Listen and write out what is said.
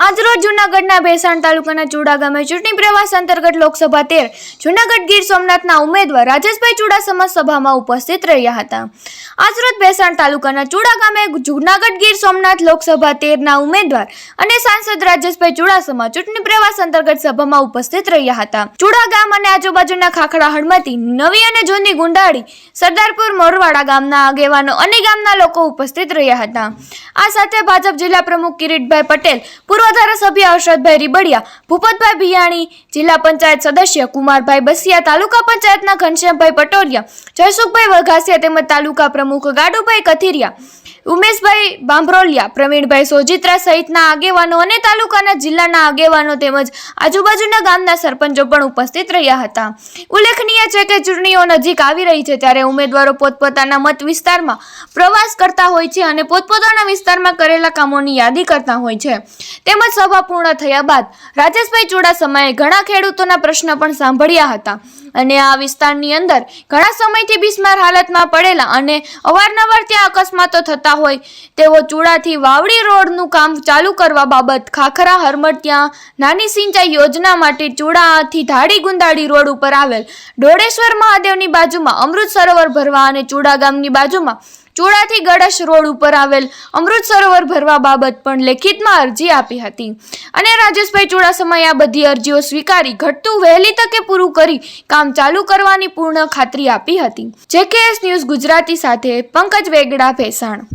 આજરોજ જૂનાગઢના ભેસાણ તાલુકાના ચુડા ગામે ચૂંટણી પ્રવાસ અંતર્ગત લોકસભા 13 જૂનાગઢ ગીર સોમનાથના ઉમેદવાર રાજેશભાઈ ચુડાસમા સભામાં ઉપસ્થિત રહ્યા હતા। આજરોજ ભેસાણ તાલુકાના ચુડા ગામે જૂનાગઢ ગીર સોમનાથ લોકસભા 13ના ઉમેદવાર અને સાંસદ રાજેશભાઈ ચુડાસમા ચૂંટણી પ્રવાસ અંતર્ગત સભામાં ઉપસ્થિત રહ્યા હતા। ચુડા ગામ અને આજુબાજુના ખાખડા હળમતી નવી અને જૂની ગુંડાળી સરદારપુર મોરવાડા ગામના આગેવાનો અને ગામના લોકો ઉપસ્થિત રહ્યા હતા। આ સાથે ભાજપ જિલ્લા પ્રમુખ કિરીટભાઈ પટેલ, પૂર્વ ધારાસભ્ય હર્ષદભાઈ રીબડિયા, ભૂપતભાઈ ભિયાણી, જિલ્લા પંચાયત સદસ્ય કુમારભાઈ બસિયા, તાલુકા પંચાયતના ઘનશ્યામભાઈ પટોલિયા, જયસુખભાઈ વઘાસિયા તેમજ તાલુકા પ્રમુખ ગાડુભાઈ કથિરિયા, ઉમેશભાઈ બાંભરોલિયા, પ્રવીણભાઈ સોજિત્રા સહિતના આગેવાનો અને તાલુકાના જિલ્લાના આગેવાનો તેમજ આજુબાજુના ગામના સરપંચો પણ ઉપસ્થિત રહ્યા હતા। ઉલ્લેખનીય છે કે ચૂંટણીઓ નજીક આવી રહી છે ત્યારે ઉમેદવારો પોતપોતાના મત વિસ્તારમાં પ્રવાસ કરતા હોય છે અને પોતપોતાના વિસ્તારમાં કરેલા કામોની યાદી કરતા હોય છે। તેમજ સભા પૂર્ણ થયા બાદ રાજેશભાઈ ચુડાસમાએ ઘણા ખેડૂતોના પ્રશ્ન પણ સાંભળ્યા હતા અને આ વિસ્તારની અંદર ઘણા સમયથી બિસ્માર હાલતમાં પડેલા અને અવારનવાર ત્યાં અકસ્માતો થતા હોય તેવો ચુડાથી વાવડી રોડનું કામ ચાલુ કરવા બાબત ખાખરા હરમટિયા નાની સિંચાઈ યોજના માટે ચુડાથી ધાડી ગુંદાળી રોડ ઉપર આવેલ ડોળેશ્વર મહાદેવની બાજુમાં અમૃત સરોવર ભરવા અને ચુડા ગામની બાજુમાં ચુડાથી ગળશ રોડ ઉપર આવેલ અમૃત સરોવર ભરવા બાબત પણ લેખિતમાં અરજી આપી હતી અને રાજેશભાઈ ચુડાસમાએ આ બધી અરજીઓ સ્વીકારી ઘટતું વહેલી તકે પૂરું કરી કામ ચાલુ કરવાની પૂર્ણ ખાતરી આપી હતી। JKS ન્યૂઝ ગુજરાતી સાથે પંકજ વેગડા, ભેસાણ।